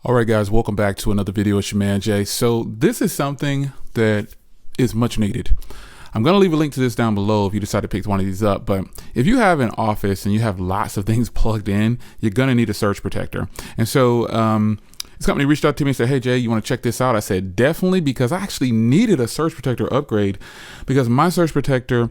All right, guys, welcome back to another video. It's your man, Jay. So this is something that is much needed. I'm going to leave a link to this down below if you decide to pick one of these up. But if you have an office and you have lots of things plugged in, you're going to need a surge protector. And so this company reached out to me and said, hey, Jay, you want to check this out? I said, definitely, because I actually needed a surge protector upgrade because my surge protector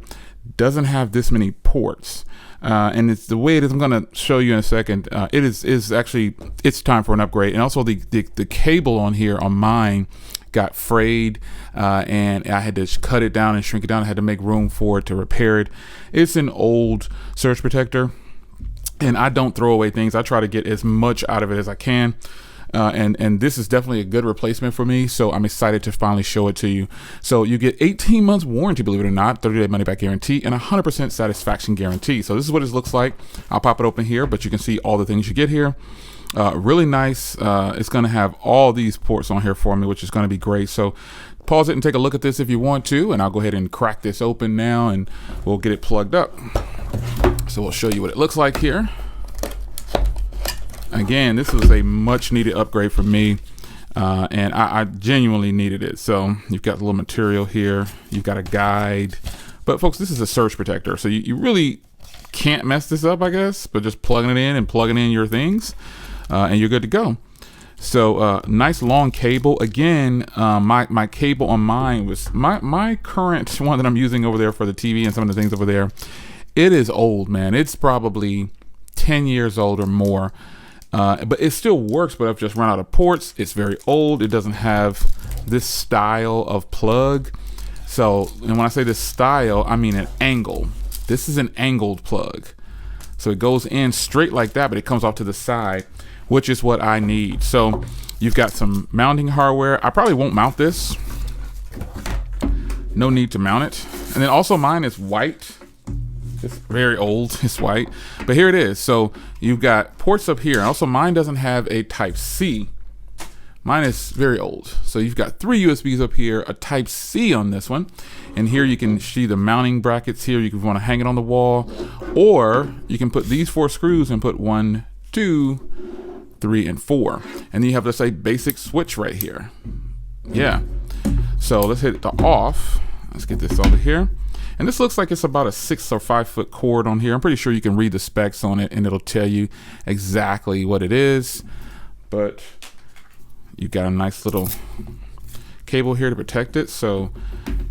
doesn't have this many ports. And it's the way it is. I'm going to show you in a second. It is actually, it's time for an upgrade. And also the cable on here on mine got frayed, and I had to cut it down and shrink it down. I had to make room for it to repair it. It's an old surge protector, and I don't throw away things. I try to get as much out of it as I can. And this is definitely a good replacement for me. So I'm excited to finally show it to you. So you get 18 months warranty, believe it or not, 30-day money back guarantee, and 100% satisfaction guarantee. So this is what it looks like. I'll pop it open here, but you can see all the things you get here. Really nice. It's going to have all these ports on here for me, which is going to be great. So pause it and take a look at this if you want to, and I'll go ahead and crack this open now and we'll get it plugged up. So we'll show you what it looks like here. Again, this was a much needed upgrade for me, and I genuinely needed it. So you've got a little material here, you've got a guide, but folks, this is a surge protector, so you really can't mess this up, I guess, but just plugging it in and plugging in your things, and you're good to go. So nice long cable. Again, my cable on mine was my current one that I'm using over there for the TV and some of the things over there. It is old, man. It's probably 10 years old or more. But it still works, but I've just run out of ports. It's very old. It doesn't have this style of plug. So, and when I say this style, I mean an angle. This is an angled plug. So it goes in straight like that, but it comes off to the side, which is what I need. So you've got some mounting hardware. I probably won't mount this. No need to mount it. And then also mine is white. It's very old, it's white, but here it is. So you've got ports up here. Also, mine doesn't have a type C. Mine is very old. So you've got 3 USBs up here, a type C on this one. And here you can see the mounting brackets here. You can want to hang it on the wall, or you can put these 4 screws and put 1, 2, 3, and 4. And then you have this a basic switch right here. Yeah. So let's hit the off. Let's get this over here. And this looks like it's about a 6 or 5 foot cord on here. I'm pretty sure you can read the specs on it and it'll tell you exactly what it is. But you've got a nice little cable here to protect it. So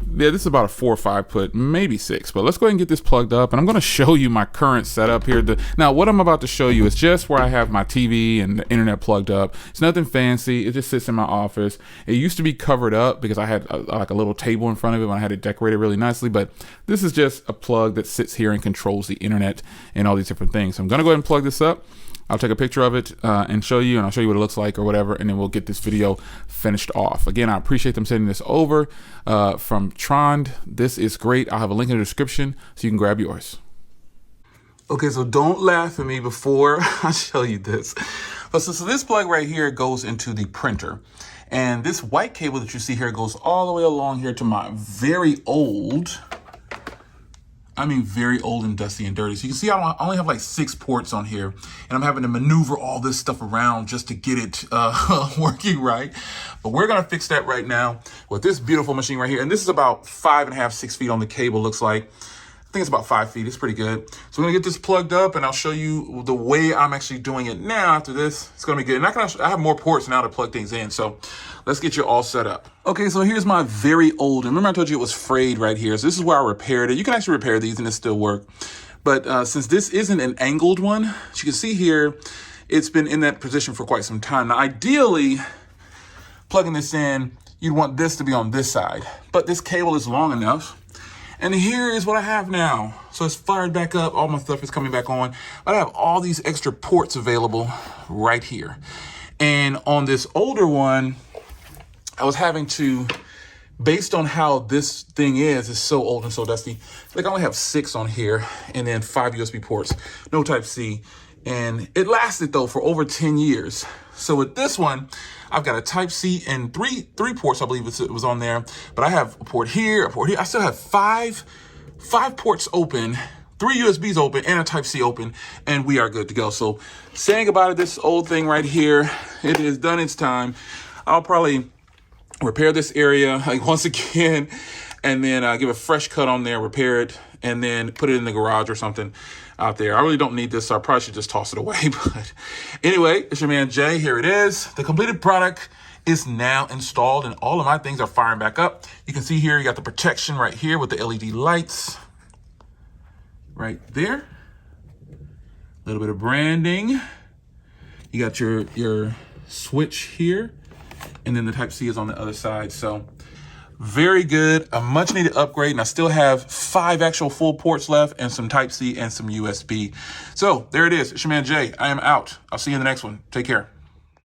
yeah, this is about a 4 or 5 foot, maybe 6. But let's go ahead and get this plugged up. And I'm going to show you my current setup here. Now, what I'm about to show you is just where I have my TV and the internet plugged up. It's nothing fancy. It just sits in my office. It used to be covered up because I had like a little table in front of it when I had it decorated really nicely. But this is just a plug that sits here and controls the internet and all these different things. So I'm going to go ahead and plug this up. I'll take a picture of it and show you, and I'll show you what it looks like or whatever, and then we'll get this video finished off. Again, I appreciate them sending this over from TROND. This is great. I'll have a link in the description so you can grab yours. Okay, so don't laugh at me before I show you this. But so this plug right here goes into the printer. And this white cable that you see here goes all the way along here to my very old and dusty and dirty. So you can see I only have like 6 ports on here, and I'm having to maneuver all this stuff around just to get it working right. But we're gonna fix that right now with this beautiful machine right here. And this is about 5.5, 6 feet on the cable, looks like. I think it's about 5 feet, it's pretty good. So we're gonna get this plugged up and I'll show you the way I'm actually doing it now after this. It's gonna be good. And I have more ports now to plug things in. So let's get you all set up. Okay, so here's my very old, and remember I told you it was frayed right here. So this is where I repaired it. You can actually repair these and it still work. But since this isn't an angled one, as you can see here, it's been in that position for quite some time. Now, ideally, plugging this in, you'd want this to be on this side, but this cable is long enough. And here is what I have now. So it's fired back up. All my stuff is coming back on. But I have all these extra ports available right here. And on this older one, I was having to, based on how this thing is so old and so dusty, like I only have 6 on here and then 5 USB ports, no type C. And it lasted though for over 10 years. So with this one, I've got a type C and three ports, I believe it was on there, but I have a port here, a port here. I still have five ports open 3 USBs open and a Type-C open, and we are good to go. So saying goodbye to this old thing right here. It has done its time. I'll probably repair this area like once again, and then give a fresh cut on there, repair it, and then put it in the garage or something out there. I really don't need this, so I probably should just toss it away. But anyway, it's your man Jay. Here it is. The completed product is now installed, and all of my things are firing back up. You can see here, you got the protection right here with the LED lights right there. A little bit of branding. You got your switch here, and then the Type-C is on the other side. So very good, a much needed upgrade. And I still have 5 actual full ports left and some Type-C and some USB. So there it is. It's your man Jay. I am out. I'll see you in the next one. Take care.